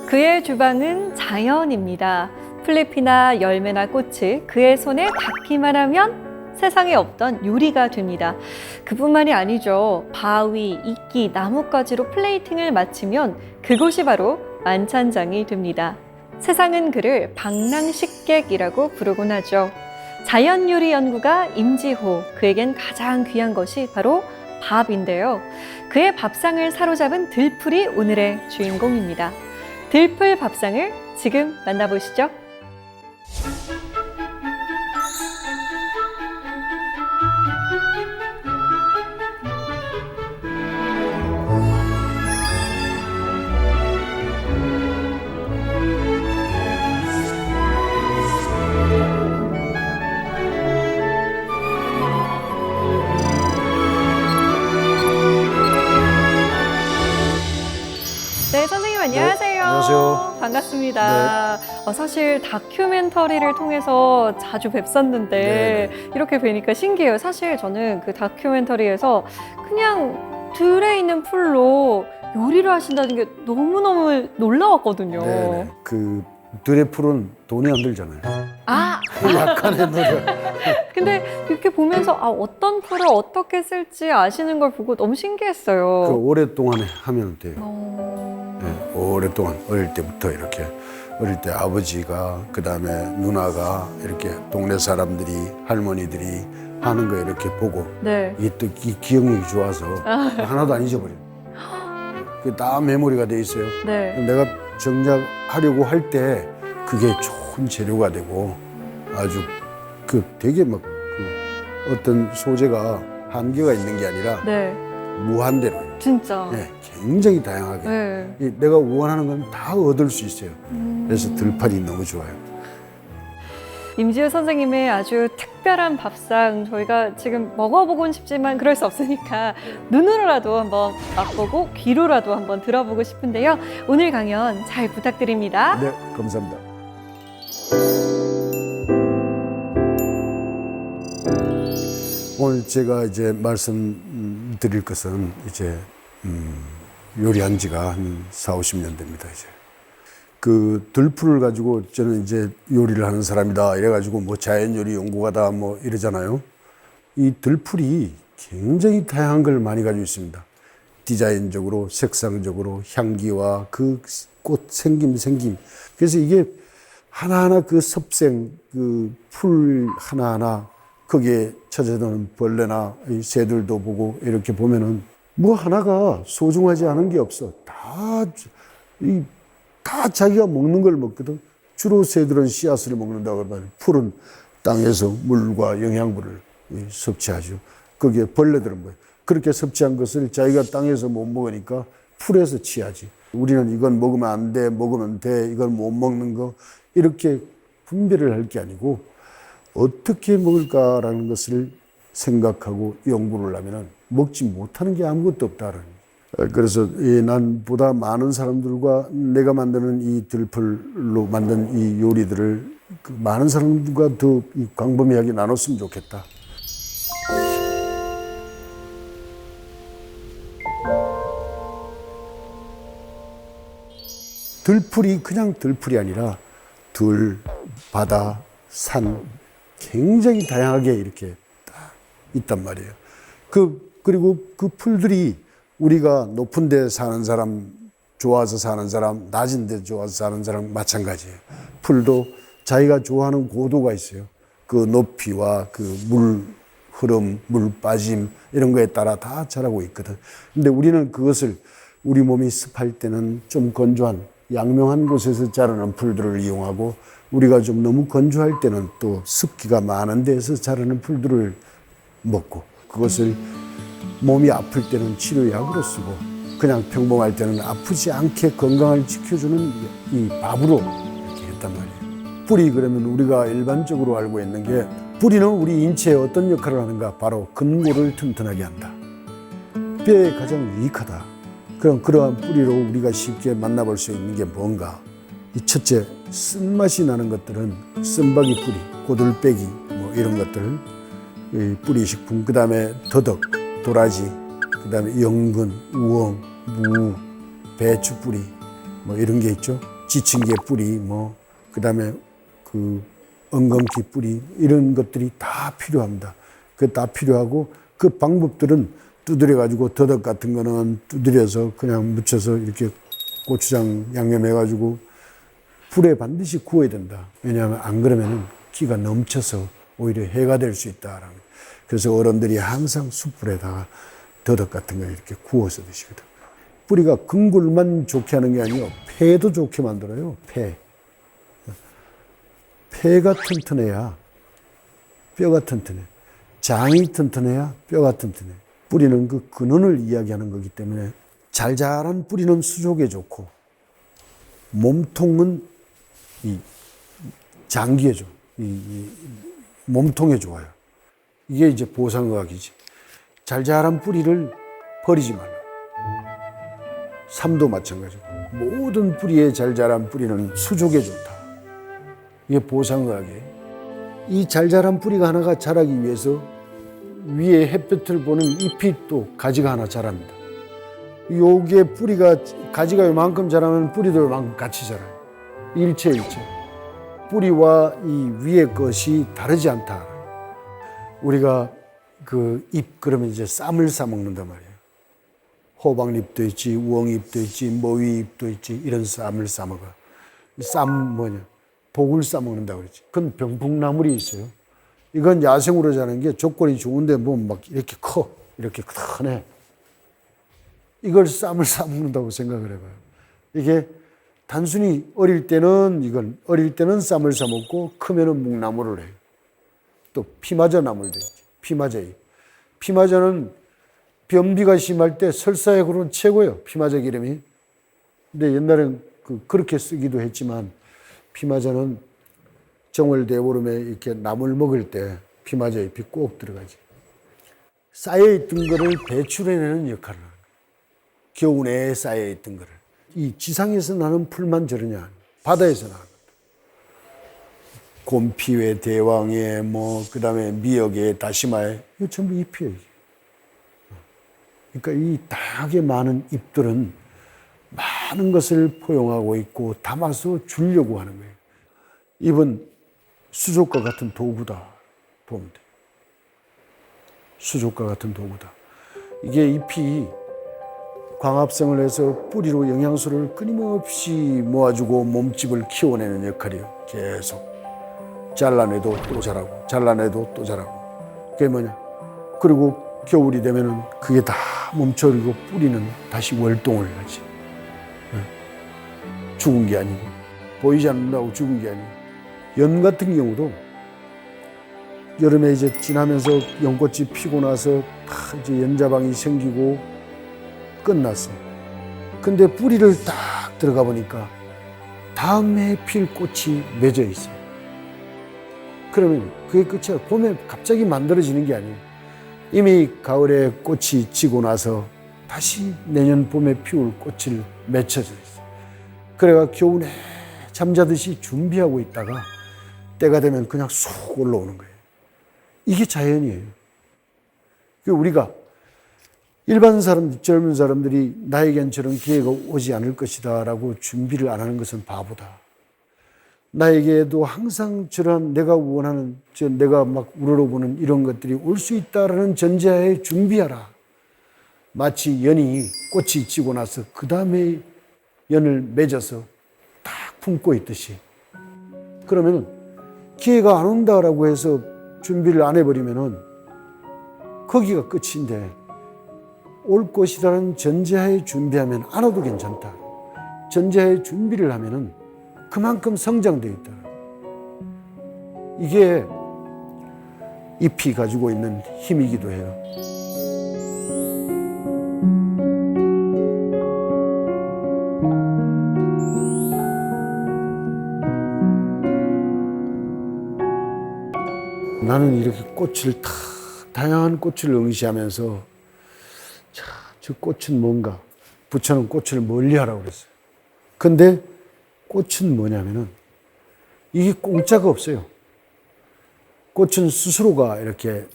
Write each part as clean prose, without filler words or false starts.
그의 주방은 자연입니다. 풀잎이나 열매나 꽃을 그의 손에 닿기만 하면 세상에 없던 요리가 됩니다. 그뿐만이 아니죠. 바위, 이끼, 나뭇가지로 플레이팅을 마치면 그곳이 바로 만찬장이 됩니다. 세상은 그를 방랑식객이라고 부르곤 하죠. 자연요리 연구가 임지호, 그에겐 가장 귀한 것이 바로 밥인데요. 그의 밥상을 사로잡은 들풀이 오늘의 주인공입니다. 들풀 밥상을 지금 만나보시죠. 네, 선생님 안녕하세요. 네, 안녕하세요. 반갑습니다. 사실 다큐멘터리를 통해서 자주 뵀었는데 네네. 이렇게 뵈니까 신기해요. 사실 저는 그 다큐멘터리에서 그냥 들에 있는 풀로 요리를 하신다는 게 너무너무 놀라웠거든요. 네네. 그 들의 풀은 돈이 안 들잖아요. 아, 약간의 노력. 근데 이렇게 보면서 어떤 풀을 어떻게 쓸지 아시는 걸 보고 너무 그 신기했어요. 오랫동안 하면 돼요. 어... 네, 오랫동안 어릴 때부터 이렇게 어릴 때 아버지가 그다음에 누나가 이렇게 동네 사람들이 할머니들이 하는 거 이렇게 보고 네. 이게 또 기억력이 좋아서 하나도 안 잊어버려요. 그 다 메모리가 돼 있어요. 네. 내가 정작 하려고 할 때 그게 좋은 재료가 되고 아주 그 되게 막 그 어떤 소재가 한계가 있는 게 아니라 네. 무한대로 진짜. 네, 굉장히 다양하게 네. 내가 원하는 건 다 얻을 수 있어요. 그래서 들판이 너무 좋아요. 임지호 선생님의 아주 특별한 밥상 저희가 지금 먹어보곤 싶지만 그럴 수 없으니까 눈으로라도 한번 맛보고 귀로라도 한번 들어보고 싶은데요. 오늘 강연 잘 부탁드립니다. 네, 감사합니다. 오늘 제가 이제 말씀드릴 것은 이제 요리한 지가 한 4, 50년 됩니다. 이제 그 들풀을 가지고 저는 이제 요리를 하는 사람이다 이래가지고 뭐 자연요리 연구가다 뭐 이러잖아요. 이 들풀이 굉장히 다양한 걸 많이 가지고 있습니다. 디자인적으로, 색상적으로, 향기와 그 꽃 생김. 그래서 이게 하나하나 그 섭생, 그 풀 하나하나 거기에 찾아드는 벌레나 이 새들도 보고 이렇게 보면은 뭐 하나가 소중하지 않은 게 없어. 다 자기가 먹는 걸 먹거든. 주로 새들은 씨앗을 먹는다고 하면 풀은 땅에서 물과 영양분을 섭취하죠. 거기에 벌레들은 뭐예요? 그렇게 섭취한 것을 자기가 땅에서 못 먹으니까 풀에서 취하지. 우리는 이건 먹으면 안 돼, 먹으면 돼, 이건 못 먹는 거 이렇게 분별을 할 게 아니고 어떻게 먹을까라는 것을 생각하고 연구를 하면은 먹지 못하는 게 아무것도 없다는. 그래서 난 보다 많은 사람들과 내가 만드는 이 들풀로 만든 이 요리들을 많은 사람들과 더 광범위하게 나눴으면 좋겠다. 들풀이 그냥 들풀이 아니라 들, 바다, 산 굉장히 다양하게 이렇게 딱 있단 말이에요. 그리고 그 풀들이 우리가 높은 데 사는 사람, 좋아서 사는 사람, 낮은 데 좋아서 사는 사람 마찬가지예요. 풀도 자기가 좋아하는 고도가 있어요. 그 높이와 그 물 흐름, 물 빠짐 이런 거에 따라 다 자라고 있거든. 근데 우리는 그것을 우리 몸이 습할 때는 좀 건조한 양명한 곳에서 자라는 풀들을 이용하고 우리가 좀 너무 건조할 때는 또 습기가 많은 데서 자라는 풀들을 먹고 그것을 몸이 아플 때는 치료약으로 쓰고 그냥 평범할 때는 아프지 않게 건강을 지켜주는 이 밥으로 이렇게 했단 말이에요. 뿌리 그러면 우리가 일반적으로 알고 있는 게 뿌리는 우리 인체에 어떤 역할을 하는가? 바로 근골을 튼튼하게 한다. 뼈에 가장 유익하다. 그럼 그러한 뿌리로 우리가 쉽게 만나볼 수 있는 게 뭔가? 이 첫째, 쓴맛이 나는 것들은 쓴바기 뿌리, 고들빼기 뭐 이런 것들, 이 뿌리 식품, 그 다음에 더덕, 도라지, 그 다음에 연근, 우엉, 무, 배추 뿌리 뭐 이런 게 있죠. 지친개 뿌리, 뭐, 그 다음에 그 엉겅퀴 뿌리, 이런 것들이 다 필요합니다. 그 다 필요하고 그 방법들은 두드려가지고 더덕 같은 거는 두드려서 그냥 묻혀서 이렇게 고추장 양념해가지고 불에 반드시 구워야 된다. 왜냐하면 안 그러면은 기가 넘쳐서 오히려 해가 될 수 있다. 그래서 어른들이 항상 숯불에다가 더덕 같은 거 이렇게 구워서 드시거든. 뿌리가 근골만 좋게 하는 게 아니고 폐도 좋게 만들어요. 폐가 튼튼해야 뼈가 튼튼해. 장이 튼튼해야 뼈가 튼튼해. 뿌리는 그 근원을 이야기하는 거기 때문에 잘 자란 뿌리는 수족에 좋고 몸통은 이 장기에 좋아. 이 몸통에 좋아요. 이게 이제 보상의학이지. 잘 자란 뿌리를 버리지 말라. 삶도 마찬가지고 모든 뿌리에 잘 자란 뿌리는 수족에 좋다. 이게 보상의학이에요. 이 잘 자란 뿌리가 하나가 자라기 위해서 위에 햇볕을 보는 잎이 또 가지가 하나 자랍니다. 요게 뿌리가 가지가 요만큼 자라면 뿌리도 요만큼 같이 자라요. 일체. 뿌리와 이 위의 것이 다르지 않다. 우리가 그 잎 그러면 이제 쌈을 싸 먹는단 말이에요. 호박잎도 있지, 우엉잎도 있지, 모위잎도 있지, 이런 쌈을 싸 먹어. 쌈 뭐냐? 복을 싸 먹는다고 그러지. 그건 병풍나물이 있어요. 이건 야생으로 자라는 게 조건이 좋은데 뭐 막 이렇게 커. 이렇게 크네. 이걸 쌈을 싸 먹는다고 생각을 해봐요. 이게 단순히 어릴 때는 쌈을 싸 먹고 크면은 묵나물을 해요. 또 피마저 나물도 있지. 피마저잎. 피마저는 변비가 심할 때 설사약으로는 최고예요. 피마저 기름이. 근데 옛날엔 그렇게 쓰기도 했지만 피마저는 정월대보름에 이렇게 나물 먹을 때 피마저 잎이 꼭 들어가지. 쌓여있던 거를 배출해내는 역할을 하는 거예요. 겨우내에 쌓여있던 거를. 이 지상에서 나는 풀만 저러냐. 바다에서 나는 것도. 곰피회, 대왕회, 뭐, 그 다음에 미역에, 다시마에, 이거 전부 잎이에요. 그러니까 이 다양하게 많은 잎들은 많은 것을 포용하고 있고 담아서 주려고 하는 거예요. 잎은 수족과 같은 도구다 보면 돼요. 수족과 같은 도구다. 이게 잎이 광합성을 해서 뿌리로 영양소를 끊임없이 모아주고 몸집을 키워내는 역할이에요. 계속 잘라내도 또 자라고 잘라내도 또 자라고. 그게 뭐냐. 그리고 겨울이 되면은 그게 다 멈춰버리고 뿌리는 다시 월동을 하지. 죽은 게 아니고 보이지 않는다고 죽은 게 아니고. 연 같은 경우도 여름에 이제 지나면서 연꽃이 피고 나서 다 이제 연자방이 생기고 끝났어. 근데 뿌리를 딱 들어가 보니까 다음 해에 필 꽃이 맺어 있어요. 그러면 그게 끝이야. 봄에 갑자기 만들어지는 게 아니에요. 이미 가을에 꽃이 지고 나서 다시 내년 봄에 피울 꽃을 맺혀져 있어요. 그래가 겨울에 잠자듯이 준비하고 있다가 때가 되면 그냥 쏙 올라오는 거예요. 이게 자연이에요. 우리가 일반 사람, 젊은 사람들이 나에겐 저런 기회가 오지 않을 것이다 라고 준비를 안 하는 것은 바보다. 나에게도 항상 저런 내가 원하는, 내가 막 우러러보는 이런 것들이 올 수 있다라는 전제하에 준비하라. 마치 연이 꽃이 지고 나서 그 다음에 연을 맺어서 딱 품고 있듯이. 그러면 기회가 안 온다라고 해서 준비를 안 해버리면은 거기가 끝인데 올 것이라는 전제하에 준비하면 안 와도 괜찮다. 전제하에 준비를 하면은 그만큼 성장되어 있다. 이게 잎이 가지고 있는 힘이기도 해요. 나는 이렇게 꽃을 다양한 꽃을 응시하면서 저 꽃은 뭔가 부처는 꽃을 멀리하라고 그랬어요. 근데 꽃은 뭐냐면은 이게 공짜가 없어요. 꽃은 스스로가 이렇게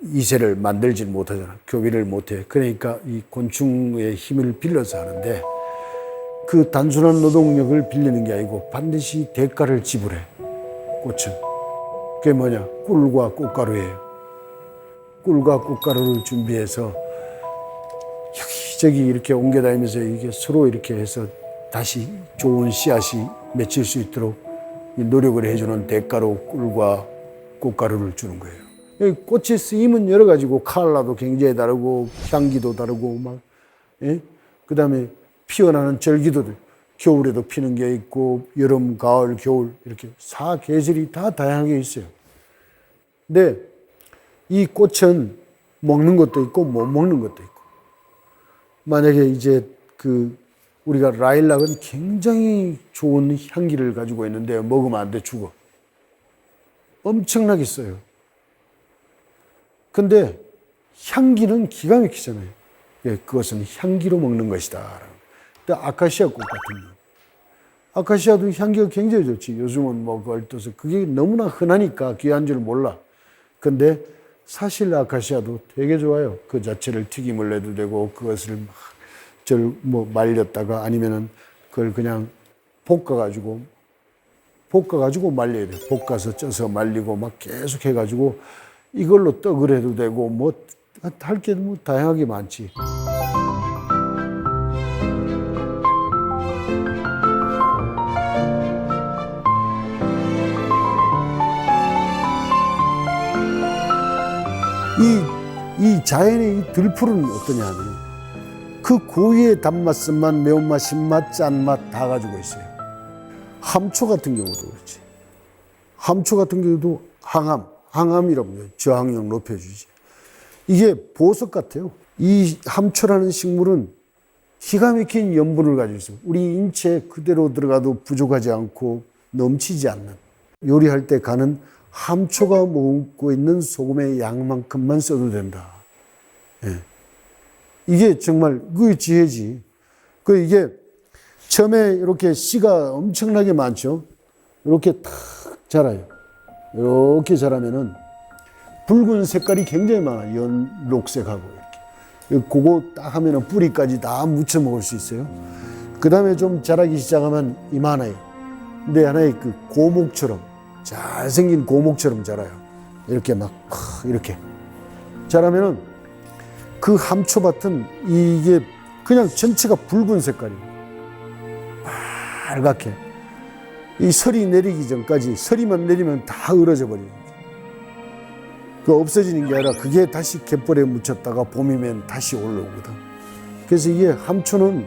이세를 만들지 못하잖아. 교비를 못해. 그러니까 이 곤충의 힘을 빌려서 하는데 그 단순한 노동력을 빌리는 게 아니고 반드시 대가를 지불해. 꽃은. 그게 뭐냐? 꿀과 꽃가루예요. 꿀과 꽃가루를 준비해서 여기저기 이렇게 옮겨다니면서 이게 서로 이렇게 해서 다시 좋은 씨앗이 맺힐 수 있도록 노력을 해주는 대가로 꿀과 꽃가루를 주는 거예요. 꽃의 쓰임은 여러 가지고 컬러도 굉장히 다르고 향기도 다르고 막, 예? 그 다음에 피어나는 절기도 겨울에도 피는 게 있고 여름, 가을, 겨울 이렇게 사계절이 다 다양하게 있어요. 근데 이 꽃은 먹는 것도 있고 못 먹는 것도 있고, 만약에 이제 우리가 라일락은 굉장히 좋은 향기를 가지고 있는데 먹으면 안 돼, 죽어. 엄청나게 써요. 근데 향기는 기가 막히잖아요. 예, 그것은 향기로 먹는 것이다. 근데 아카시아 꽃 같은 거. 아카시아도 향기가 굉장히 좋지. 요즘은 뭐 그걸 떠서 그게 너무나 흔하니까 귀한 줄 몰라. 근데 사실 아카시아도 되게 좋아요. 그 자체를 튀김을 내도 되고 그것을 말렸다가 아니면은 그걸 그냥 볶아가지고 말려야 돼. 볶아서 쪄서 말리고 막 계속 해가지고 이걸로 떡을 해도 되고 뭐 할 게 뭐 다양하게 많지. 이 자연의 이 들풀은 어떠냐 하면 그 고유의 단맛, 매운맛, 신맛, 짠맛 다 가지고 있어요. 함초 같은 경우도 그렇지. 함초 같은 경우도 항암이라고 해요. 저항력 높여주지. 이게 보석 같아요. 이 함초라는 식물은 기가 막힌 염분을 가지고 있어요. 우리 인체에 그대로 들어가도 부족하지 않고 넘치지 않는. 요리할 때 간은 함초가 먹고 있는 소금의 양만큼만 써도 된다. 예. 이게 정말 그 지혜지. 이게 처음에 이렇게 씨가 엄청나게 많죠. 이렇게 탁 자라요. 이렇게 자라면은 붉은 색깔이 굉장히 많아. 연록색하고 이렇게. 그거 딱 하면은 뿌리까지 다 묻혀 먹을 수 있어요. 그 다음에 좀 자라기 시작하면 이만해요. 근데 하나의 그 고목처럼, 잘생긴 고목처럼 자라요. 이렇게 막, 이렇게. 자라면은 그 함초밭은 이게 그냥 전체가 붉은 색깔이에요. 빨갛게. 이 설이 내리기 전까지, 설이만 내리면 다 얼어져 버려요. 그 없어지는 게 아니라 그게 다시 갯벌에 묻혔다가 봄이면 다시 올라오거든. 그래서 이게 함초는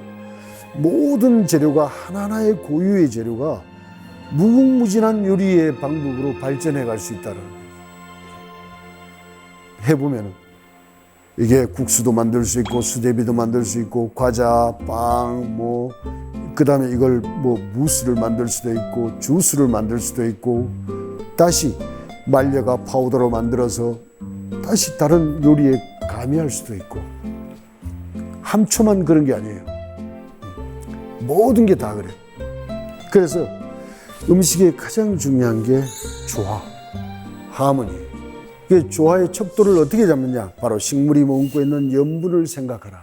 모든 재료가 하나하나의 고유의 재료가 무궁무진한 요리의 방법으로 발전해 갈 수 있다는 거예요. 해보면은 이게 국수도 만들 수 있고 수제비도 만들 수 있고 과자, 빵, 그 다음에 이걸 무스를 만들 수도 있고 주스를 만들 수도 있고 다시 말려가 파우더로 만들어서 다시 다른 요리에 가미할 수도 있고 함초만 그런 게 아니에요. 모든 게 다 그래요. 그래서 음식의 가장 중요한 게 조화, 하모니. 그 조화의 척도를 어떻게 잡느냐? 바로 식물이 머금고 있는 염분을 생각하라.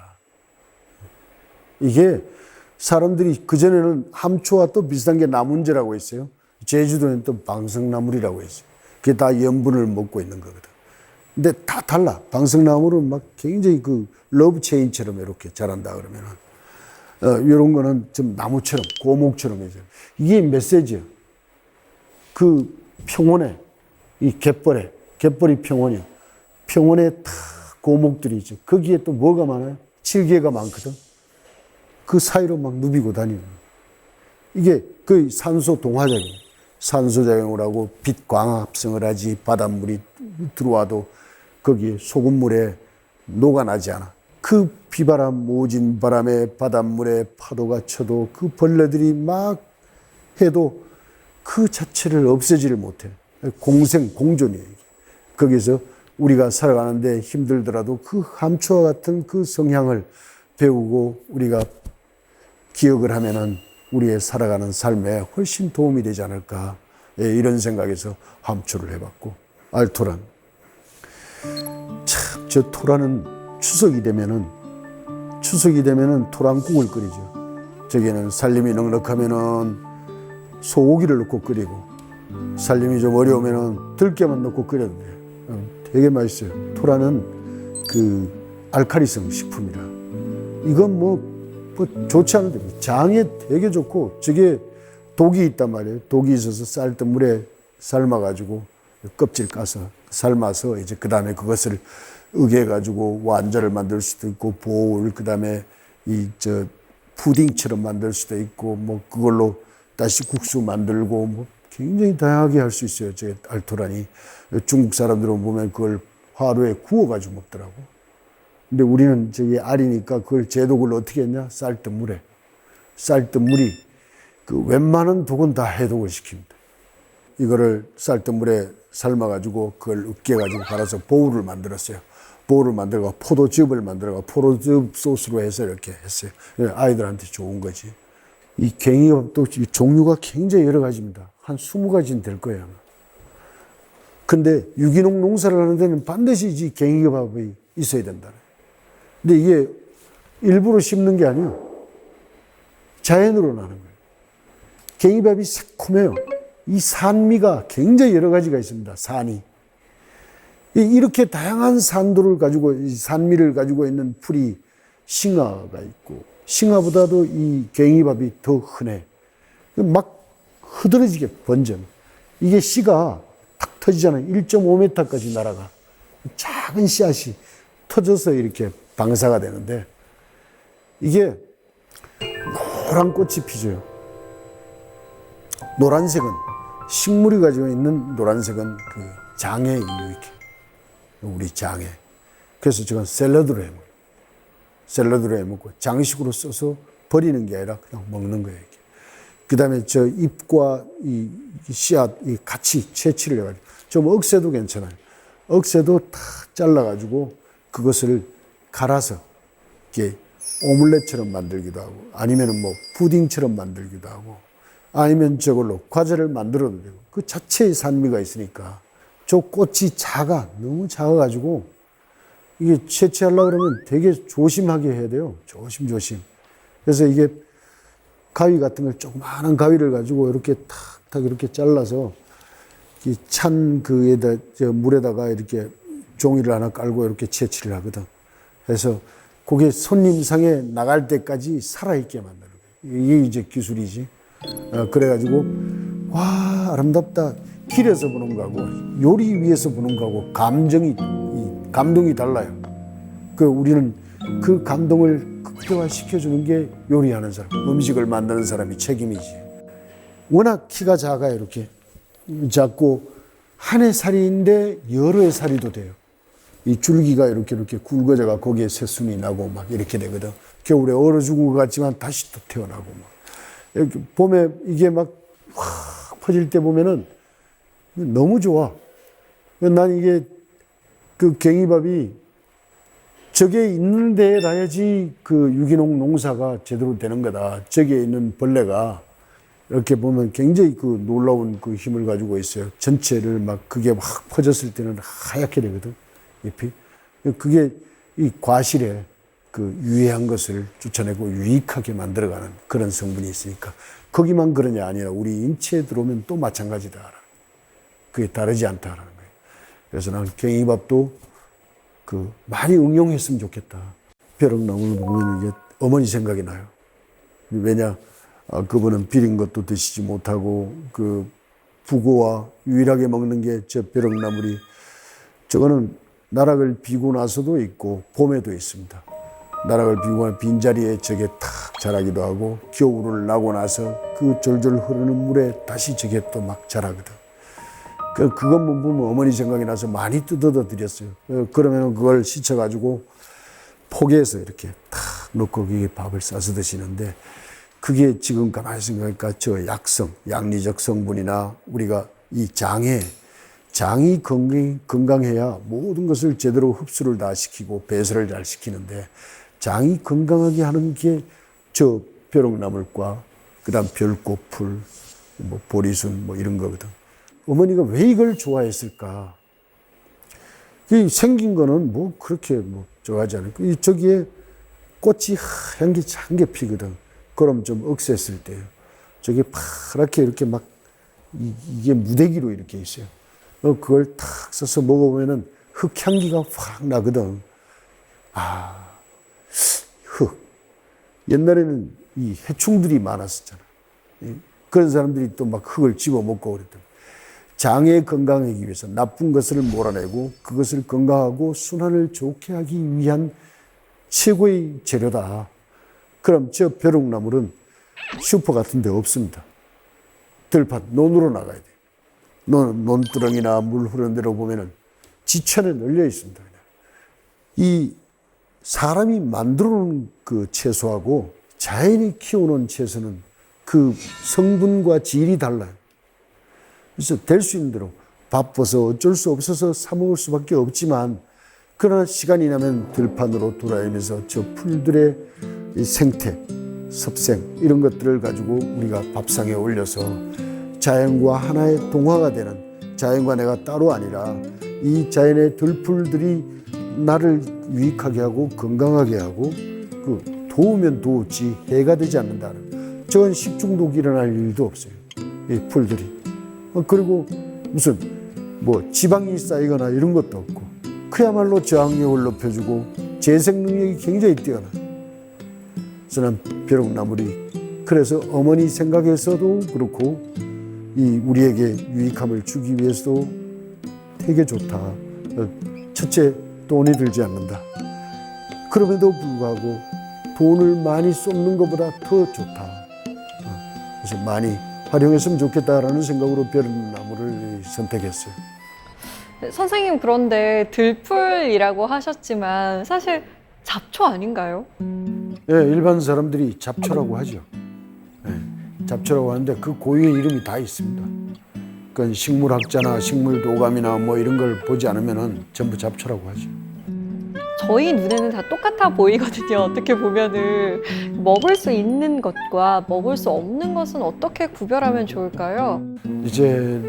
이게 사람들이 그전에는 함초와 또 비슷한 게 나문재라고 있어요. 제주도에는 또 방석나물이라고 있어요. 그게 다 염분을 먹고 있는 거거든. 근데 다 달라. 방석나물은 막 굉장히 그 러브체인처럼 이렇게 자란다 그러면은 이런 거는 좀 나무처럼 고목처럼 해서 이게 메시지예요. 그 평원에 이 갯벌이 평원이야. 평원에 다 고목들이 있죠. 거기에 또 뭐가 많아요? 칠개가 많거든. 그 사이로 막 누비고 다니는. 이게 그 산소 동화작용. 산소작용을 하고 빛 광합성을 하지 바닷물이 들어와도 거기에 소금물에 녹아나지 않아. 그 비바람, 모진 바람에 바닷물에 파도가 쳐도 그 벌레들이 막 해도 그 자체를 없애지를 못해. 공존이에요. 거기서 우리가 살아가는데 힘들더라도 그 함초와 같은 그 성향을 배우고 우리가 기억을 하면은 우리의 살아가는 삶에 훨씬 도움이 되지 않을까. 이런 생각에서 함초를 해봤고. 알토란. 참, 저 토란은 추석이 되면은 토란국을 끓이죠. 저기는 살림이 넉넉하면은 소고기를 넣고 끓이고, 살림이 좀 어려우면은 들깨만 넣고 끓여도 돼요. 되게 맛있어요. 토라는 그 알칼리성 식품이라. 이건 뭐 좋지 않은데 장에 되게 좋고, 저게 독이 있단 말이에요. 독이 있어서 쌀뜨 물에 삶아가지고 껍질 까서 삶아서 이제 그 다음에 그것을 으개가지고 완자를 만들 수도 있고, 보울, 그 다음에 푸딩처럼 만들 수도 있고, 뭐 그걸로 다시 국수 만들고, 뭐 굉장히 다양하게 할 수 있어요. 저 알토란이. 중국 사람들은 보면 그걸 화로에 구워가지고 먹더라고. 근데 우리는 저기 알이니까 그걸 제독을 어떻게 했냐? 쌀뜨물에. 쌀뜨물이 그 웬만한 독은 다 해독을 시킵니다. 이거를 쌀뜨물에 삶아가지고 그걸 으깨가지고 갈아서 보울을 만들었어요. 보울을 만들어가 포도즙을 만들어가 포도즙 소스로 해서 이렇게 했어요. 아이들한테 좋은 거지. 이 갱이밥도 종류가 굉장히 여러 가지입니다. 한 20가지는 될 거예요. 근데 유기농 농사를 하는 데는 반드시 이 갱이밥이 있어야 된다. 근데 이게 일부러 심는 게 아니에요. 자연으로 나는 거예요. 갱이밥이 새콤해요. 이 산미가 굉장히 여러 가지가 있습니다. 산이. 이렇게 다양한 산도를 가지고, 이 산미를 가지고 있는 풀이 싱화가 있고, 싱화보다도 이 갱이밥이 더 흔해. 막 흐드러지게 번져. 이게 씨가 탁 터지잖아요. 1.5m까지 날아가. 작은 씨앗이 터져서 이렇게 방사가 되는데, 이게 노란 꽃이 피져요. 노란색은, 식물이 가지고 있는 노란색은 그 장에 이렇게, 우리 장에. 그래서 저건 샐러드로 해 먹어요. 샐러드로 해 먹고, 장식으로 써서 버리는 게 아니라 그냥 먹는 거예요. 그 다음에 저 잎과 이 씨앗 같이 채취를 해가지고, 좀 억새도 괜찮아요. 억새도 다 잘라가지고 그것을 갈아서 이렇게 오믈렛처럼 만들기도 하고, 아니면은 뭐 푸딩처럼 만들기도 하고, 아니면 저걸로 과자를 만들어도 되고, 그 자체의 산미가 있으니까. 저 꽃이 작아. 너무 작아가지고, 이게 채취하려고 그러면 되게 조심하게 해야 돼요. 조심조심. 그래서 이게 가위 같은 걸, 조그마한 가위를 가지고 이렇게 탁탁 이렇게 잘라서, 찬 그에다, 물에다가 이렇게 종이를 하나 깔고 이렇게 채취를 하거든. 그래서 그게 손님상에 나갈 때까지 살아있게 만드는 거예요. 이게 이제 기술이지. 그래가지고, 와, 아름답다. 길에서 보는 거하고, 요리 위에서 보는 거하고, 감동이 달라요. 우리는 그 감동을 극대화시켜주는 게 요리하는 사람, 음식을 만드는 사람이 책임이지. 워낙 키가 작아요. 이렇게 작고, 한 해 살이인데 여러 해 살이도 돼요. 이 줄기가 이렇게 굵어져가 거기에 새순이 나고 막 이렇게 되거든. 겨울에 얼어 죽은 것 같지만 다시 또 태어나고 막. 이렇게 봄에 이게 막 확 퍼질 때 보면은 너무 좋아. 난 이게 그 갱이밥이 저게 있는 데에 놔야지 그 유기농 농사가 제대로 되는 거다. 저기에 있는 벌레가 이렇게 보면 굉장히 그 놀라운 그 힘을 가지고 있어요. 전체를 막 그게 확 퍼졌을 때는 하얗게 되거든. 잎이. 그게 이 과실에 그 유해한 것을 쫓아내고 유익하게 만들어가는 그런 성분이 있으니까, 거기만 그러냐 아니라 우리 인체에 들어오면 또 마찬가지다. 그게 다르지 않다라는 거예요. 그래서 난 갱이밥도 그 많이 응용했으면 좋겠다. 벼룩나무를 보면 이게 어머니 생각이 나요. 왜냐, 그분은 비린 것도 드시지 못하고 그 부고와 유일하게 먹는 게 저 벼룩나물이, 저거는 나락을 비고 나서도 있고 봄에도 있습니다. 나락을 비고 빈자리에 저게 탁 자라기도 하고, 겨울을 나고 나서 그 졸졸 흐르는 물에 다시 저게 또 막 자라거든. 그것만 보면 어머니 생각이 나서 많이 뜯어다 드렸어요. 그러면 그걸 씻어가지고 포개해서 이렇게 탁 넣고 거기에 밥을 싸서 드시는데, 그게 지금 가만히 생각하니까 저 약성, 양리적 성분이나 우리가 이 장이 건강해야 모든 것을 제대로 흡수를 다 시키고 배설을 잘 시키는데, 장이 건강하게 하는 게 저 벼룩나물과 그다음 별꽃풀, 뭐 보리순 뭐 이런 거거든. 어머니가 왜 이걸 좋아했을까? 생긴 거는 뭐 그렇게 뭐 좋아하지 않을까? 저기에 꽃이 하얀 게 작은 게 피거든. 그럼 좀 억셌을 때요. 저게 파랗게 이렇게 막 이게 무대기로 이렇게 있어요. 그걸 탁 써서 먹어보면은 흙향기가 확 나거든. 흙. 옛날에는 이 해충들이 많았었잖아. 그런 사람들이 또 막 흙을 집어 먹고 그랬더니 장에 건강하기 위해서 나쁜 것을 몰아내고 그것을 건강하고 순환을 좋게 하기 위한 최고의 재료다. 그럼 저 벼룩나물은 슈퍼 같은 데 없습니다. 들판, 논으로 나가야 돼요. 논두렁이나 물 흐르는 데로 보면은 지천에 널려 있습니다. 이 사람이 만들어 놓은 그 채소하고 자연이 키워놓은 채소는 그 성분과 질이 달라요. 그래서 될 수 있는 대로 바빠서 어쩔 수 없어서 사 먹을 수밖에 없지만 그러나 시간이 나면 들판으로 돌아다니면서 저 풀들의 이 생태, 섭생 이런 것들을 가지고 우리가 밥상에 올려서 자연과 하나의 동화가 되는, 자연과 내가 따로 아니라 이 자연의 들풀들이 나를 유익하게 하고 건강하게 하고 그 도우면 도우지 해가 되지 않는다는, 저건 식중독이 일어날 일도 없어요. 이 풀들이. 그리고 무슨 뭐 지방이 쌓이거나 이런 것도 없고 그야말로 저항력을 높여주고 재생 능력이 굉장히 뛰어나요. 저는 벼룩나물이 그래서 어머니 생각에서도 그렇고 이 우리에게 유익함을 주기 위해서도 되게 좋다. 첫째, 돈이 들지 않는다. 그럼에도 불구하고 돈을 많이 쏟는 것보다 더 좋다. 그래서 많이 활용했으면 좋겠다라는 생각으로 벼룩나물을 선택했어요. 선생님, 그런데 들풀이라고 하셨지만 사실 잡초 아닌가요? 예, 일반 사람들이 잡초라고 하죠. 예, 잡초라고 하는데 그 고유의 이름이 다 있습니다. 그건 식물학자나 식물도감이나 뭐 이런 걸 보지 않으면은 전부 잡초라고 하죠. 저희 눈에는 다 똑같아 보이거든요. 어떻게 보면은 먹을 수 있는 것과 먹을 수 없는 것은 어떻게 구별하면 좋을까요? 이제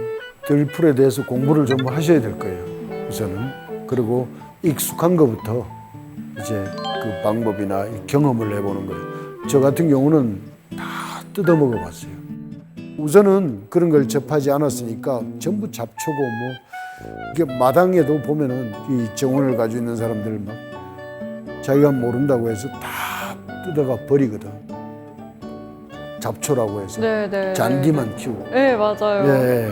들풀에 대해서 공부를 좀 하셔야 될 거예요. 우선은. 그리고 익숙한 것부터 이제 그 방법이나 경험을 해보는 거예요. 저 같은 경우는 다 뜯어 먹어봤어요. 우선은 그런 걸 접하지 않았으니까 전부 잡초고 뭐 이게 마당에도 보면은 이 정원을 가지고 있는 사람들 막 자기가 모른다고 해서 다 뜯어가 버리거든. 잡초라고 해서. 네네. 잔디만 키우고. 네, 맞아요. 예.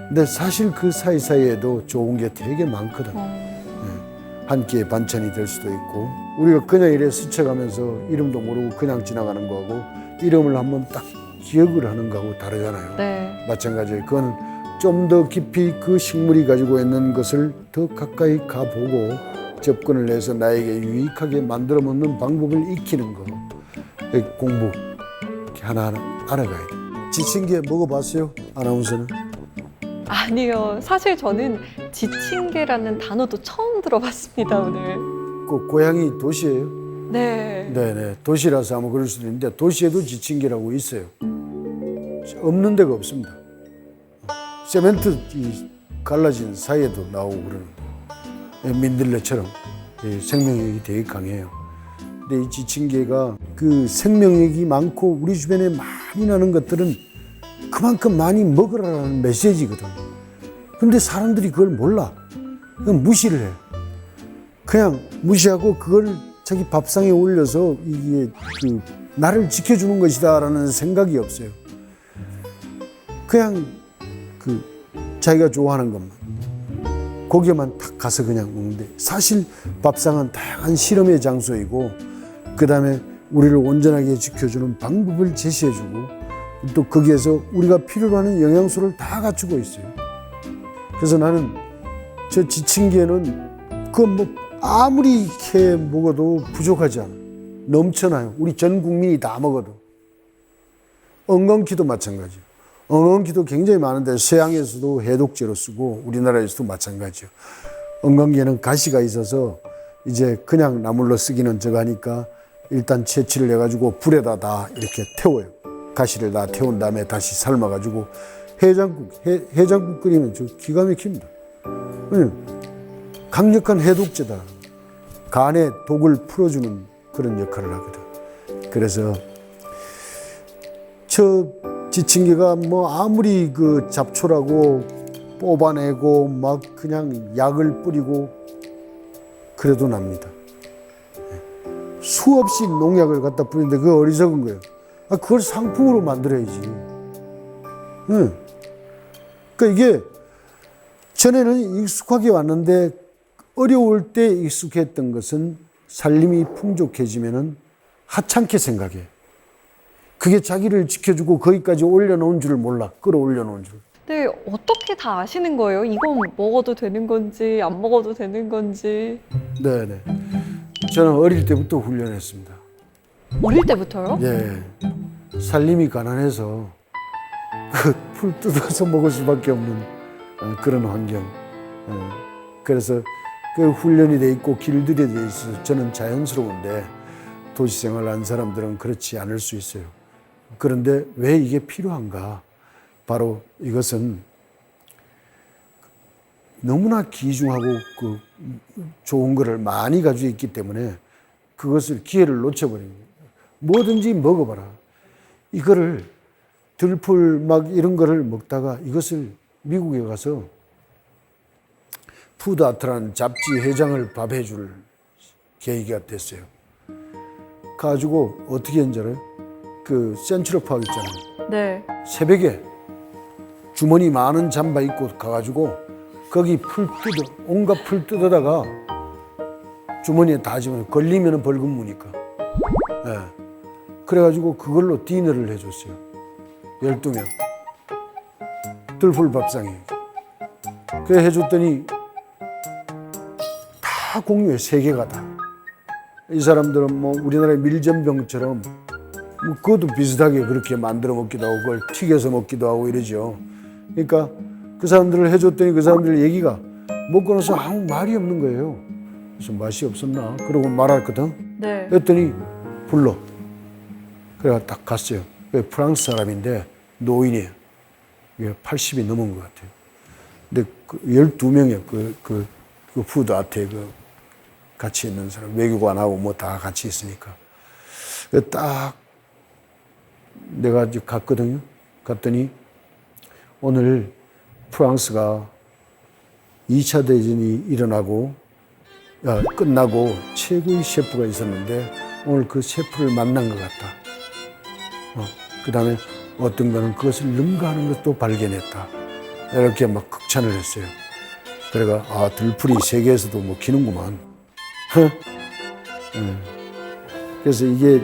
근데 사실 그 사이사이에도 좋은 게 되게 많거든. 한 끼의 반찬이 될 수도 있고, 우리가 그냥 이래 스쳐가면서 이름도 모르고 그냥 지나가는 거하고 이름을 한번 딱 기억을 하는 거하고 다르잖아요. 네. 마찬가지예요. 그건 좀 더 깊이 그 식물이 가지고 있는 것을 더 가까이 가보고 접근을 해서 나에게 유익하게 만들어 먹는 방법을 익히는 거. 공부 하나하나 알아가야 돼. 지친게 먹어봤어요? 아나운서는? 아니요. 사실 저는 지친개라는 단어도 처음 들어봤습니다, 오늘. 그 고향이 도시예요? 네. 네네. 도시라서 아마 그럴 수도 있는데 도시에도 지친개라고 있어요. 없는 데가 없습니다. 세멘트 갈라진 사이에도 나오고 그러는 거예요. 민들레처럼 생명력이 되게 강해요. 근데 이 지친개가 그 생명력이 많고 우리 주변에 많이 나는 것들은 그만큼 많이 먹으라는 메시지거든. 근데 사람들이 그걸 몰라. 그냥 무시를 해요. 그냥 무시하고 그걸 자기 밥상에 올려서 이게 그 나를 지켜주는 것이다라는 생각이 없어요. 그냥 그 자기가 좋아하는 것만 거기에만 딱 가서 그냥 먹는데, 사실 밥상은 다양한 실험의 장소이고 그 다음에 우리를 온전하게 지켜주는 방법을 제시해주고 또 거기에서 우리가 필요로 하는 영양소를 다 갖추고 있어요. 그래서 나는 저 지친개는 그 뭐 아무리 이렇게 먹어도 부족하지 않아. 넘쳐나요. 우리 전 국민이 다 먹어도. 엉겅퀴도 마찬가지예요. 엉겅퀴도 굉장히 많은데 서양에서도 해독제로 쓰고 우리나라에서도 마찬가지예요. 엉겅퀴는 가시가 있어서 이제 그냥 나물로 쓰기는 저거하니까 일단 채취를 해가지고 불에다 다 이렇게 태워요. 가시를 다 태운 다음에 다시 삶아가지고 해장국 끓이면 저 기가 막힙니다. 강력한 해독제다. 간의 독을 풀어주는 그런 역할을 하거든. 그래서 저 지층개가 뭐 아무리 그 잡초라고 뽑아내고 막 그냥 약을 뿌리고 그래도 납니다. 수없이 농약을 갖다 뿌리는데 그거 어리석은 거예요. 그걸 상품으로 만들어야지. 그러니까 이게 전에는 익숙하게 왔는데 어려울 때 익숙했던 것은 살림이 풍족해지면은 하찮게 생각해. 그게 자기를 지켜주고 거기까지 올려놓은 줄 몰라. 끌어올려놓은 줄. 근데 어떻게 다 아시는 거예요? 이건 먹어도 되는 건지 안 먹어도 되는 건지. 네네. 저는 어릴 때부터 훈련했습니다. 어릴 때부터요? 예. 살림이 가난해서 그 풀 뜯어서 먹을 수밖에 없는 그런 환경. 그래서 그 훈련이 돼 있고 길들여 돼 있어서 저는 자연스러운데 도시 생활한 사람들은 그렇지 않을 수 있어요. 그런데 왜 이게 필요한가? 바로 이것은 너무나 귀중하고 그 좋은 거를 많이 가지고 있기 때문에 그것을 기회를 놓쳐버립니다. 뭐든지 먹어봐라. 이거를 들풀 막 이런 거를 먹다가 이것을 미국에 가서 푸드아트라는 잡지 회장을 밥해 줄 계기가 됐어요. 가지고 어떻게 했는지 알아요? 그 센트럴파크 있잖아요. 네. 새벽에 주머니 많은 잠바 입고 가가지고 거기 온갖 풀 뜯어다가 주머니에 다 집어넣어. 걸리면 벌금 무니까. 예. 그래가지고 그걸로 디너를 해줬어요. 12명. 들풀 밥상에. 그래 해줬더니 다 공유해. 3개가 다. 이 사람들은 뭐 우리나라의 밀전병처럼 뭐 그것도 비슷하게 그렇게 만들어 먹기도 하고 그걸 튀겨서 먹기도 하고 이러죠. 그러니까 그 사람들을 해줬더니 그 사람들 얘기가 먹고 나서 아무 말이 없는 거예요. 그래서 맛이 없었나? 그러고 말았거든. 네. 그랬더니 불러. 그래가 딱 갔어요. 프랑스 사람인데 노인이에요. 80이 넘은 것 같아요. 근데 그 12명이에요. 그 푸드 아트에 같이 있는 사람, 외교관하고 뭐 다 같이 있으니까. 딱 내가 이제 갔거든요. 갔더니 오늘 프랑스가 2차 대전이 끝나고 최고의 셰프가 있었는데 오늘 그 셰프를 만난 것 같다. 그 다음에 어떤 거는 그것을 능가하는 것도 발견했다. 이렇게 막 극찬을 했어요. 그래가 들풀이 세계에서도 먹히는구만. 그래서 이게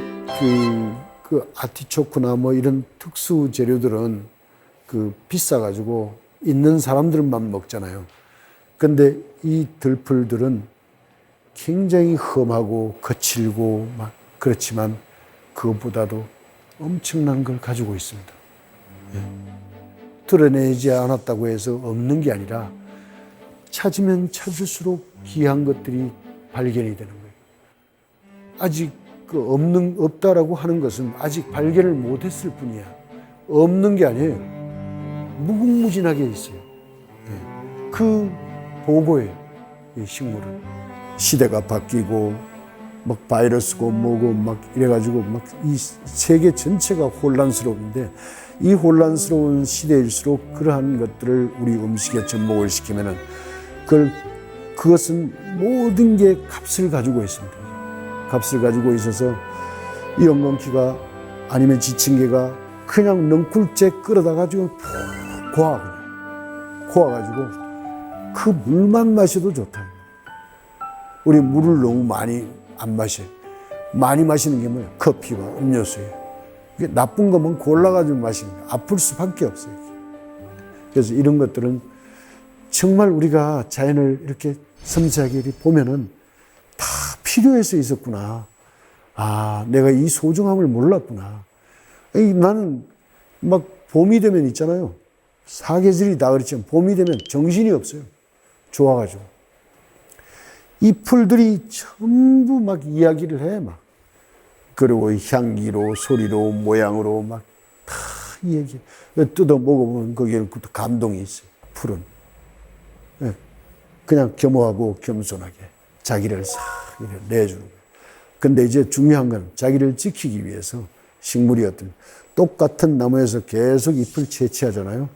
그 아티초크나 뭐 이런 특수 재료들은 비싸가지고 있는 사람들만 먹잖아요. 근데 이 들풀들은 굉장히 험하고 거칠고 막 그렇지만 그것보다도 엄청난 걸 가지고 있습니다. 드러내지 않았다고 해서 없는 게 아니라 찾으면 찾을수록 귀한 것들이 발견이 되는 거예요. 아직 없다라고 하는 것은 아직 발견을 못했을 뿐이야. 없는 게 아니에요. 무궁무진하게 있어요. 그 보고예요. 이 식물은. 시대가 바뀌고 막 바이러스고 뭐고 막 이래가지고 막 이 세계 전체가 혼란스러운데 이 혼란스러운 시대일수록 그러한 것들을 우리 음식에 접목을 시키면은 그것은 모든 게 값을 가지고 있습니다. 값을 가지고 있어서 이 엉겅퀴가 아니면 지층개가 그냥 넝쿨째 끌어다 가지고 푹 고아가지고 그 물만 마셔도 좋다. 우리 물을 너무 많이 안 마셔요. 많이 마시는 게 뭐예요? 커피와 음료수예요. 이게 나쁜 거면 골라가지고 마시는 거예요. 아플 수밖에 없어요. 그래서 이런 것들은 정말 우리가 자연을 이렇게 섬세하게 보면은 다 필요해서 있었구나. 내가 이 소중함을 몰랐구나. 나는 막 봄이 되면 있잖아요. 사계절이 다 그렇지만 봄이 되면 정신이 없어요. 좋아가지고. 이 풀들이 전부 막 이야기를 해, 막. 그리고 향기로, 소리로, 모양으로 막 다 이야기. 뜯어 먹어보면 거기에는 또 감동이 있어요. 풀은. 그냥 겸허하고 겸손하게 자기를 싹 내주는 거예요. 근데 이제 중요한 건 자기를 지키기 위해서 식물이 똑같은 나무에서 계속 잎을 채취하잖아요.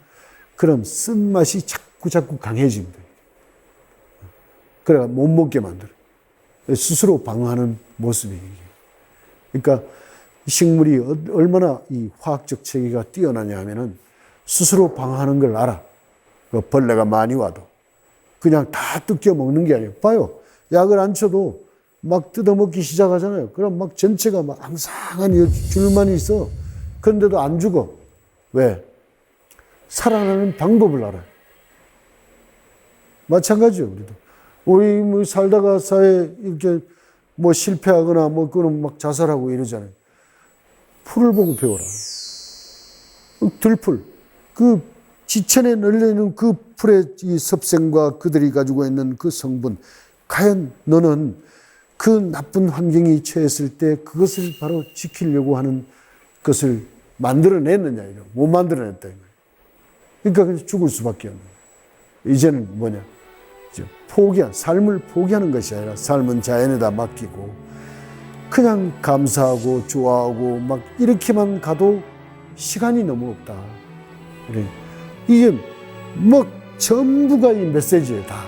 그럼 쓴맛이 자꾸 강해집니다. 그래가 못 먹게 만들어요. 스스로 방어하는 모습이에요. 그러니까 식물이 얼마나 이 화학적 체계가 뛰어나냐 하면은 스스로 방어하는 걸 알아. 그 벌레가 많이 와도. 그냥 다 뜯겨 먹는 게 아니에요. 봐요. 약을 안 쳐도 막 뜯어먹기 시작하잖아요. 그럼 막 전체가 막 앙상한 줄만 있어. 그런데도 안 죽어. 왜? 살아나는 방법을 알아요. 마찬가지예요, 우리도. 우리 뭐 살다가 사회 이렇게 뭐 실패하거나 뭐 그런 막 자살하고 이러잖아요. 풀을 보고 배워라. 들풀. 그 지천에 널려있는 그 풀의 이 섭생과 그들이 가지고 있는 그 성분. 과연 너는 그 나쁜 환경에 처했을 때 그것을 바로 지키려고 하는 것을 만들어냈느냐, 이거. 못 만들어냈다. 이거. 그러니까 그냥 죽을 수밖에 없는 거예요. 이제는 뭐냐. 이제 삶을 포기하는 것이 아니라 삶은 자연에다 맡기고 그냥 감사하고 좋아하고 막 이렇게만 가도 시간이 너무 없다. 그래. 이게 뭐 전부가 이 메시지예요, 다.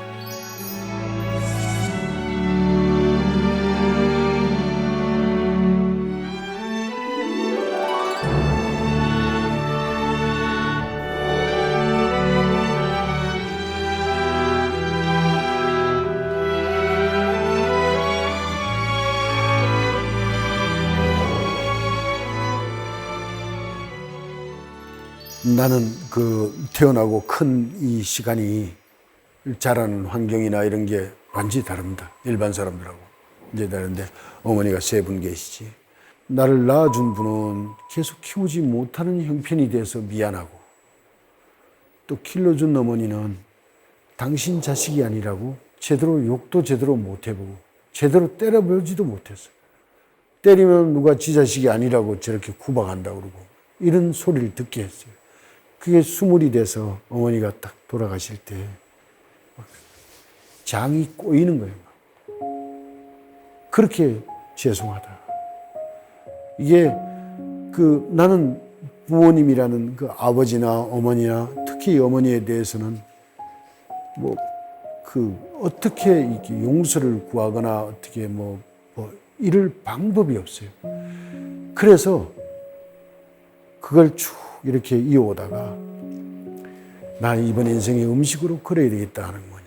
나는 태어나고 큰 이 시간이 자라는 환경이나 이런 게 완전히 다릅니다. 일반 사람들하고. 이제 다른데 어머니가 3분 계시지. 나를 낳아준 분은 계속 키우지 못하는 형편이 돼서 미안하고 또 길러준 어머니는 당신 자식이 아니라고 제대로 욕도 제대로 못 해보고 제대로 때려보지도 못했어. 때리면 누가 지 자식이 아니라고 저렇게 구박한다고 그러고 이런 소리를 듣게 했어요. 그게 수물이 돼서 어머니가 딱 돌아가실 때 장이 꼬이는 거예요. 그렇게 죄송하다. 이게 나는 부모님이라는 그 아버지나 어머니나 특히 어머니에 대해서는 어떻게 이렇게 용서를 구하거나 어떻게 이럴 방법이 없어요. 그래서 그걸 쭉 이렇게 이어오다가 나 이번 인생에 음식으로 걸어야 되겠다 하는 거냐.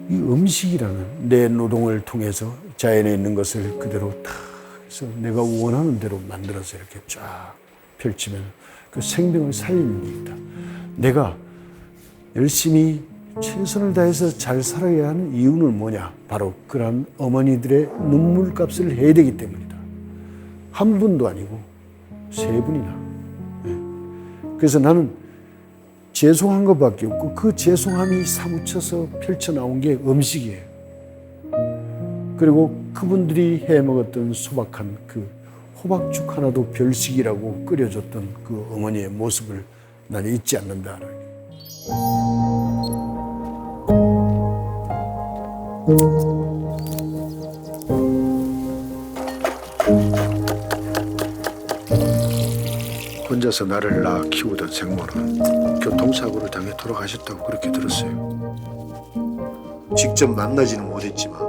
이 음식이라는 내 노동을 통해서 자연에 있는 것을 그대로 다 해서 내가 원하는 대로 만들어서 이렇게 쫙 펼치면 그 생명을 살리는 게 있다. 내가 열심히 최선을 다해서 잘 살아야 하는 이유는 뭐냐. 바로 그런 어머니들의 눈물값을 해야 되기 때문이다. 한 분도 아니고 3분이나. 그래서 나는 죄송한 것밖에 없고 그 죄송함이 사무쳐서 펼쳐나온 게 음식이에요. 그리고 그분들이 해먹었던 소박한 그 호박죽 하나도 별식이라고 끓여줬던 그 어머니의 모습을 나는 잊지 않는다. 혼자서 나를 낳아 키우던 생모는 교통사고를 당해 돌아가셨다고 그렇게 들었어요. 직접 만나지는 못했지만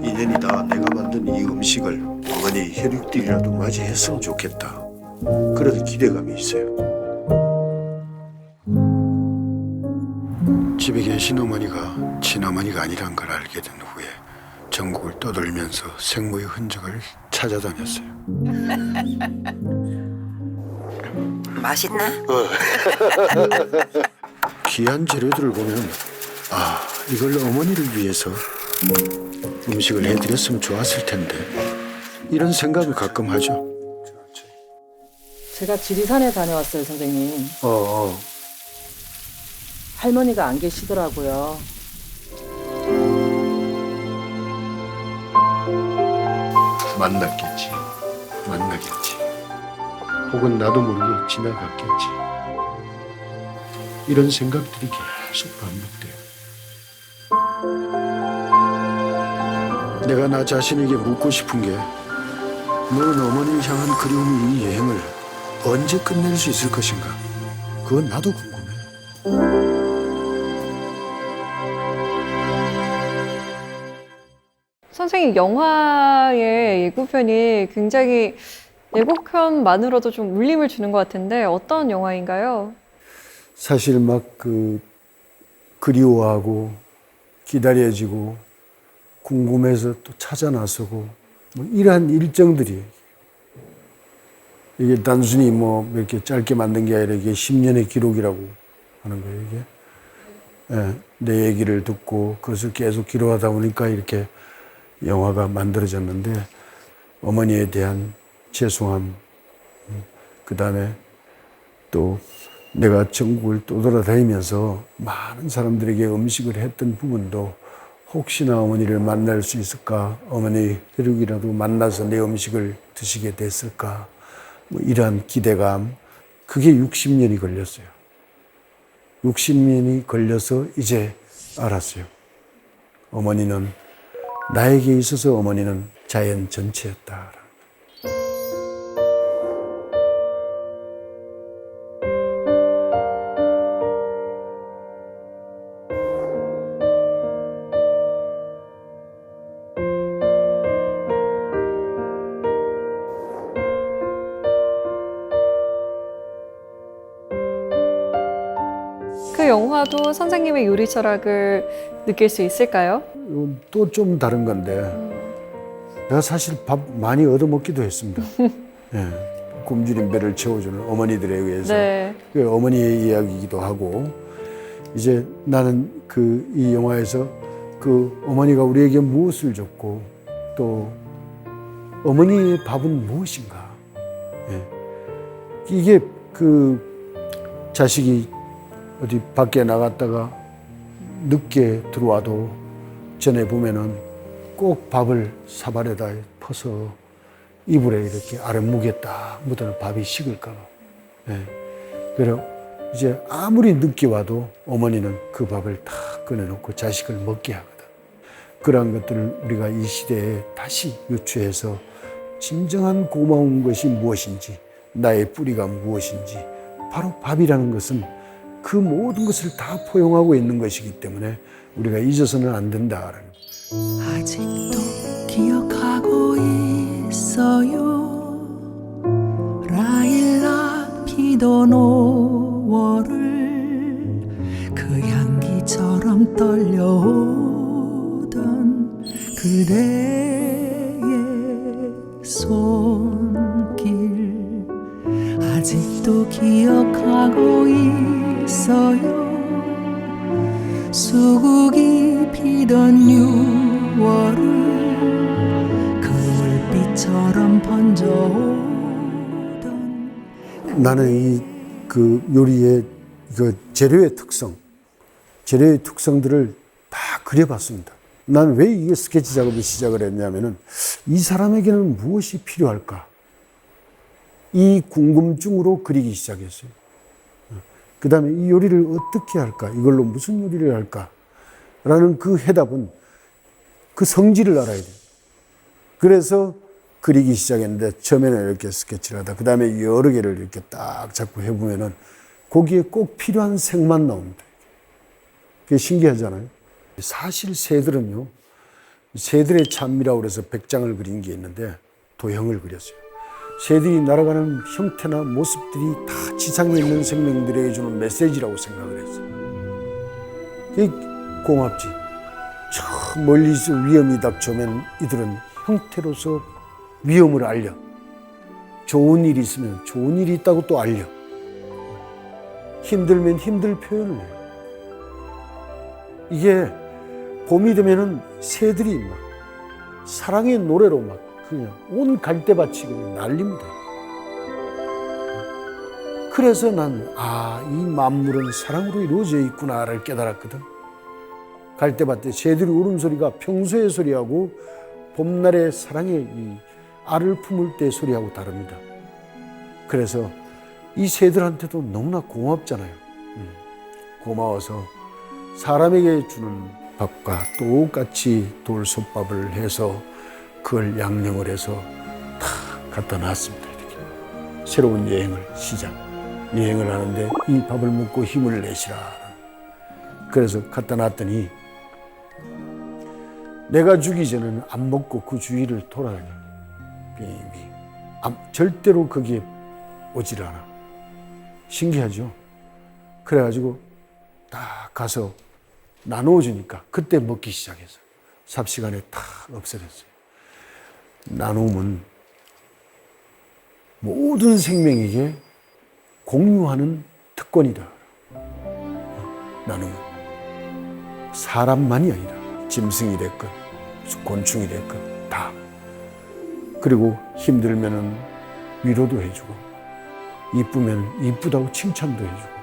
인연이 다 내가 만든 이 음식을 어머니 혈육들이라도 맞이했으면 좋겠다. 그런 기대감이 있어요. 집에 계신 어머니가 친어머니가 아니란 걸 알게 된 후에 전국을 떠돌면서 생모의 흔적을 찾아다녔어요. 맛있나? 귀한 재료들을 보면 이걸 어머니를 위해서 음식을 해드렸으면 좋았을 텐데 이런 생각을 가끔 하죠. 제가 지리산에 다녀왔어요, 선생님. 할머니가 안 계시더라고요. 만나겠지. 혹은 나도 모르게 지나갔겠지. 이런 생각들이 계속 반복돼요. 내가 나 자신에게 묻고 싶은 게 너는 어머니를 향한 그리움의 이 여행을 언제 끝낼 수 있을 것인가? 그건 나도 궁금해. 선생님, 영화의 예고편이 굉장히 예고편만으로도 좀 울림을 주는 것 같은데 어떤 영화인가요? 사실 막 그리워하고 기다려지고 궁금해서 또 찾아 나서고 뭐 이러한 일정들이 이게 단순히 뭐 이렇게 짧게 만든 게 아니라 이게 10년의 기록이라고 하는 거예요, 이게. 예, 내 얘기를 듣고 그것을 계속 기록하다 보니까 이렇게 영화가 만들어졌는데 어머니에 대한 죄송함, 그 다음에 또 내가 전국을 또 돌아다니면서 많은 사람들에게 음식을 했던 부분도 혹시나 어머니를 만날 수 있을까, 어머니 혈육이라도 만나서 내 음식을 드시게 됐을까, 뭐 이러한 기대감, 그게 60년이 걸렸어요. 60년이 걸려서 이제 알았어요. 어머니는, 나에게 있어서 어머니는 자연 전체였다. 그 영화도 선생님의 요리 철학을 느낄 수 있을까요? 또 좀 다른 건데 내가 사실 밥 많이 얻어먹기도 했습니다. 예, 굶주린 배를 채워주는 어머니들에 의해서. 네. 그 어머니의 이야기이기도 하고, 이제 나는 이 영화에서 그 어머니가 우리에게 무엇을 줬고 또 어머니의 밥은 무엇인가. 예. 이게 자식이 어디 밖에 나갔다가 늦게 들어와도 전에 보면은 꼭 밥을 사발에다 퍼서 이불에 이렇게 아랫목에 딱 묻어놓은 밥이 식을까봐. 예. 그래서 이제 아무리 늦게 와도 어머니는 그 밥을 다 꺼내놓고 자식을 먹게 하거든. 그러한 것들을 우리가 이 시대에 다시 유추해서 진정한 고마운 것이 무엇인지, 나의 뿌리가 무엇인지, 바로 밥이라는 것은 그 모든 것을 다 포용하고 있는 것이기 때문에 우리가 잊어서는 안 된다라는 거예요. 아직도 기억하고 있어요. 라일락 피던 5월을 그 향기처럼 떨려오던 그대의 손길 아직도 기억하고 있어요. 수국이 피던 6월을 그 물빛처럼 번져오던 나는 요리의 재료의 특성들을 다 그려봤습니다. 난 왜 이게 스케치 작업을 시작을 했냐면은 이 사람에게는 무엇이 필요할까? 이 궁금증으로 그리기 시작했어요. 그 다음에 이 요리를 어떻게 할까? 이걸로 무슨 요리를 할까? 라는 그 해답은 그 성질을 알아야 돼요. 그래서 그리기 시작했는데 처음에는 이렇게 스케치를 하다 그 다음에 여러 개를 이렇게 딱 잡고 해보면은 거기에 꼭 필요한 색만 나옵니다. 그게 신기하잖아요. 사실 새들은요, 새들의 참미라고 그래서 백장을 그린 게 있는데 도형을 그렸어요. 새들이 날아가는 형태나 모습들이 다 지상에 있는 생명들에게 주는 메시지라고 생각을 했어요. 그게 고맙지. 저 멀리서 위험이 닥쳐오면 이들은 형태로서 위험을 알려. 좋은 일이 있으면 좋은 일이 있다고 또 알려. 힘들면 힘들 표현을 해요. 이게 봄이 되면은 새들이 막 사랑의 노래로 막 그냥 온 갈대밭이 그냥 날립니다. 그래서 난, 이 만물은 사랑으로 이루어져 있구나를 깨달았거든. 갈대밭에 새들이 울음소리가 평소의 소리하고 봄날의 사랑의 이 알을 품을 때 소리하고 다릅니다. 그래서 이 새들한테도 너무나 고맙잖아요. 고마워서 사람에게 주는 밥과 똑같이 돌솥밥을 해서 그걸 양념을 해서 다 갖다 놨습니다. 이렇게 새로운 여행을 하는데 이 밥을 먹고 힘을 내시라. 그래서 갖다 놨더니 내가 주기 전에는 안 먹고 그 주위를 돌아다녀. 절대로 거기에 오질 않아. 신기하죠? 그래가지고 딱 가서 나누어주니까 그때 먹기 시작했어요. 삽시간에 다 없어졌어요. 나눔은 모든 생명에게 공유하는 특권이다. 나눔은 사람만이 아니라 짐승이 됐건 곤충이 됐건 다. 그리고 힘들면은 위로도 해주고 이쁘면 이쁘다고 칭찬도 해주고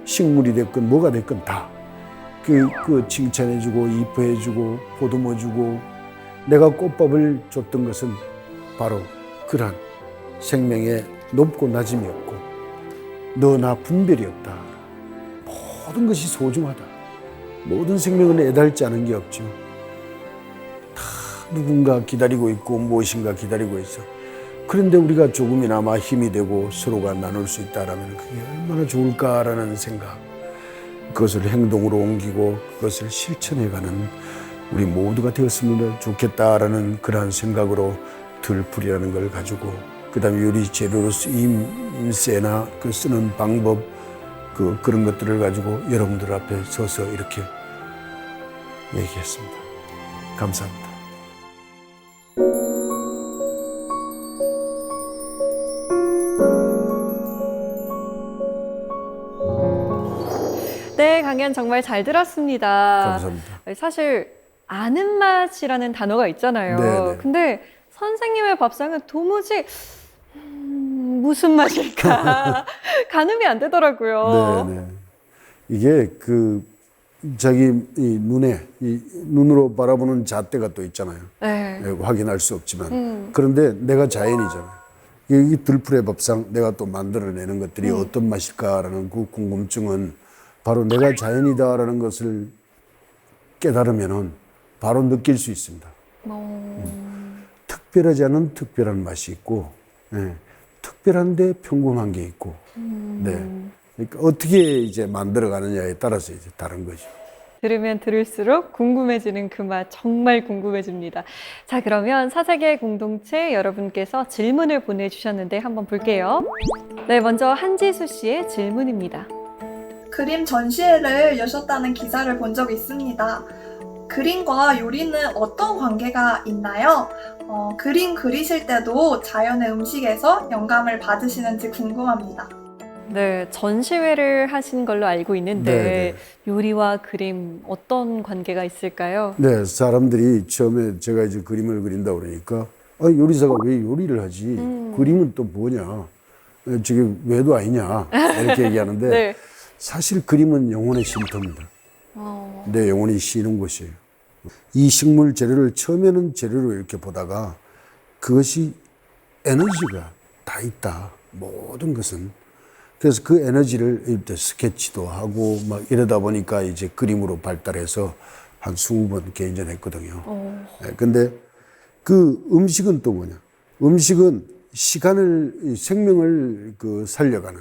식물이 됐건 뭐가 됐건 다. 그 칭찬해주고 이뻐해주고 보듬어주고 내가 꽃밥을 줬던 것은 바로 그러한 생명의 높고 낮음이 없고 너 나 분별이 없다. 모든 것이 소중하다. 모든 생명은 애달지 않은 게 없죠. 다 누군가 기다리고 있고 무엇인가 기다리고 있어. 그런데 우리가 조금이나마 힘이 되고 서로가 나눌 수 있다라면 그게 얼마나 좋을까라는 생각. 그것을 행동으로 옮기고 그것을 실천해가는 우리 모두가 되었으면 좋겠다라는 그러한 생각으로 들풀이라는 걸 가지고 그다음에 요리 재료로 쓰임새나 그 쓰는 방법 그런 것들을 가지고 여러분들 앞에 서서 이렇게 얘기했습니다. 감사합니다. 네, 강연 정말 잘 들었습니다. 감사합니다. 사실 아는 맛이라는 단어가 있잖아요. 네네. 근데 선생님의 밥상은 도무지 무슨 맛일까 가늠이 안 되더라고요. 네네. 이게 자기 이 눈으로 바라보는 잣대가 또 있잖아요. 네. 확인할 수 없지만 그런데 내가 자연이잖아요. 이 들풀의 밥상 내가 또 만들어내는 것들이 어떤 맛일까라는 그 궁금증은 바로 내가 자연이다라는 것을 깨달으면은 바로 느낄 수 있습니다. 특별하지 않은 특별한 맛이 있고, 특별한데 평범한 게 있고, 네. 그러니까 어떻게 이제 만들어가느냐에 따라서 이제 다른 거죠. 들으면 들을수록 궁금해지는 그 맛 정말 궁금해집니다. 자, 그러면 사색의 공동체 여러분께서 질문을 보내주셨는데 한번 볼게요. 네, 먼저 한지수 씨의 질문입니다. 그림 전시회를 여셨다는 기사를 본 적이 있습니다. 그림과 요리는 어떤 관계가 있나요? 그림 그리실 때도 자연의 음식에서 영감을 받으시는지 궁금합니다. 네, 전시회를 하신 걸로 알고 있는데 네네. 요리와 그림 어떤 관계가 있을까요? 네, 사람들이 처음에 제가 이제 그림을 그린다 그러니까 요리사가 왜 요리를 하지? 그림은 또 뭐냐? 저게 외도 아니냐? 이렇게 얘기하는데 네. 사실 그림은 영혼의 쉼터입니다. 내 영혼이 쉬는 곳이에요. 이 식물 재료를 처음에는 재료로 이렇게 보다가 그것이 에너지가 다 있다. 모든 것은. 그래서 그 에너지를 이때 스케치도 하고 막 이러다 보니까 이제 그림으로 발달해서 한 20번 개인전 했거든요. 근데 그 음식은 또 뭐냐? 음식은 생명을 살려가는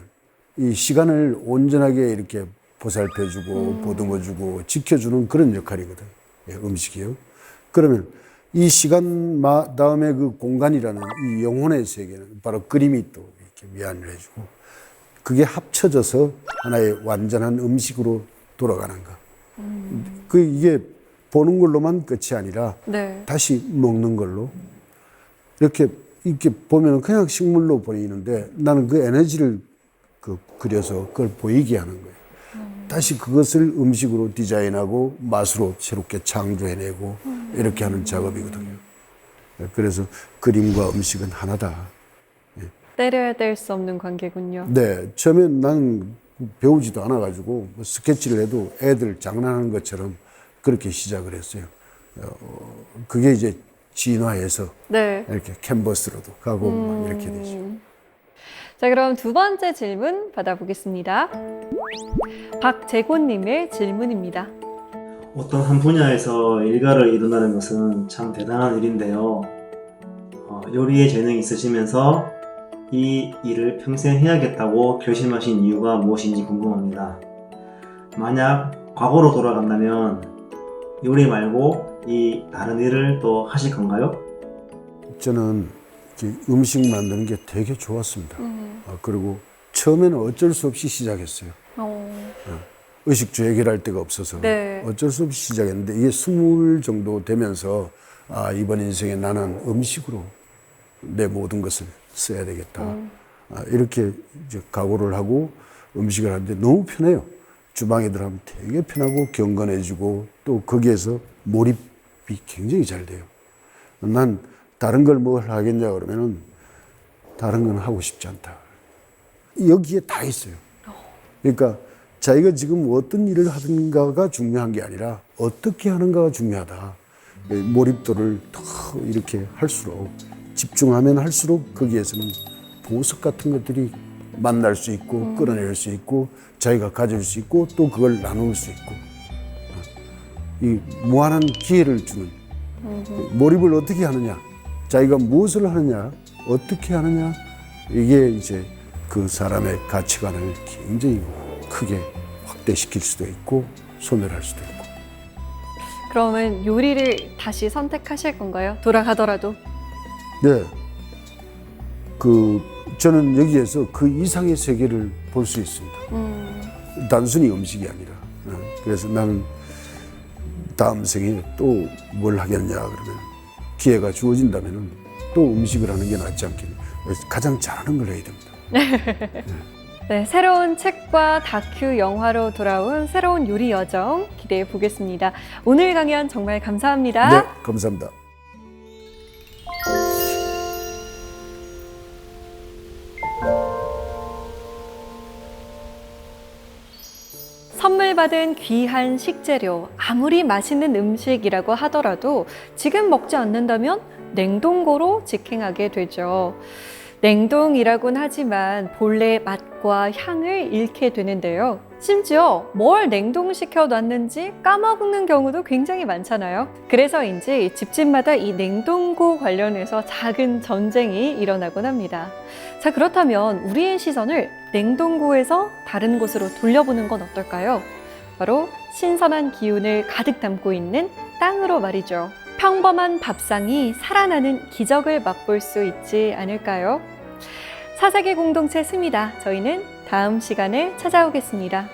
이 시간을 온전하게 이렇게 보살펴주고 보듬어주고 지켜주는 그런 역할이거든. 음식이요. 그러면 이 시간 다음에 그 공간이라는 이 영혼의 세계는 바로 그림이 또 이렇게 위안을 해주고 그게 합쳐져서 하나의 완전한 음식으로 돌아가는 거. 이게 보는 걸로만 끝이 아니라 네. 다시 먹는 걸로 이렇게 보면 그냥 식물로 보이는데 나는 그 에너지를 그려서 그걸 보이게 하는 거예요. 다시 그것을 음식으로 디자인하고 맛으로 새롭게 창조해내고 이렇게 하는 작업이거든요. 그래서 그림과 음식은 하나다. 때려야 될 수 없는 관계군요. 네, 처음엔 나는 배우지도 않아가지고 스케치를 해도 애들 장난하는 것처럼 그렇게 시작을 했어요. 그게 이제 진화해서 네. 이렇게 캔버스로도 가고 막 이렇게 되죠. 자, 그럼 두 번째 질문 받아보겠습니다. 박재곤님의 질문입니다. 어떤 한 분야에서 일가를 이룬다는 것은 참 대단한 일인데요. 요리에 재능이 있으시면서 이 일을 평생 해야겠다고 결심하신 이유가 무엇인지 궁금합니다. 만약 과거로 돌아간다면 요리 말고 이 다른 일을 또 하실 건가요? 저는 음식 만드는 게 되게 좋았습니다. 그리고 처음에는 어쩔 수 없이 시작했어요. 의식주 해결할 데가 없어서 네. 어쩔 수 없이 시작했는데 이게 20 정도 되면서 이번 인생에 나는 음식으로 내 모든 것을 써야 되겠다. 이렇게 이제 각오를 하고 음식을 하는데 너무 편해요. 주방에 들어가면 되게 편하고 경건해지고 또 거기에서 몰입이 굉장히 잘 돼요. 난 다른 걸 뭘 하겠냐 그러면은 다른 건 하고 싶지 않다. 여기에 다 있어요. 그러니까 자기가 지금 어떤 일을 하든가가 중요한 게 아니라 어떻게 하는가가 중요하다. 몰입도를 더 이렇게 할수록 집중하면 할수록 거기에서는 보석 같은 것들이 만날 수 있고 끌어낼 수 있고 자기가 가질 수 있고 또 그걸 나눌 수 있고 이 무한한 기회를 주는 몰입을 어떻게 하느냐 자기가 무엇을 하느냐 어떻게 하느냐 이게 이제 그 사람의 가치관을 굉장히 크게 확대시킬 수도 있고 소멸할 수도 있고. 그러면 요리를 다시 선택하실 건가요? 돌아가더라도? 네. 저는 여기에서 그 이상의 세계를 볼 수 있습니다. 단순히 음식이 아니라. 그래서 나는 다음 생에 또 뭘 하겠냐 그러면 기회가 주어진다면 또 음식을 하는 게 낫지 않겠냐. 가장 잘하는 걸 해야 됩니다. 네, 새로운 책과 다큐 영화로 돌아온 새로운 요리 여정 기대해 보겠습니다. 오늘 강연 정말 감사합니다. 네, 감사합니다. 선물 받은 귀한 식재료, 아무리 맛있는 음식이라고 하더라도 지금 먹지 않는다면 냉동고로 직행하게 되죠. 냉동이라고는 하지만 본래의 맛과 향을 잃게 되는데요. 심지어 뭘 냉동시켜 놨는지 까먹는 경우도 굉장히 많잖아요. 그래서인지 집집마다 이 냉동고 관련해서 작은 전쟁이 일어나곤 합니다. 자, 그렇다면 우리의 시선을 냉동고에서 다른 곳으로 돌려보는 건 어떨까요? 바로 신선한 기운을 가득 담고 있는 땅으로 말이죠. 평범한 밥상이 살아나는 기적을 맛볼 수 있지 않을까요? 사색의 공동체 스미다. 저희는 다음 시간에 찾아오겠습니다.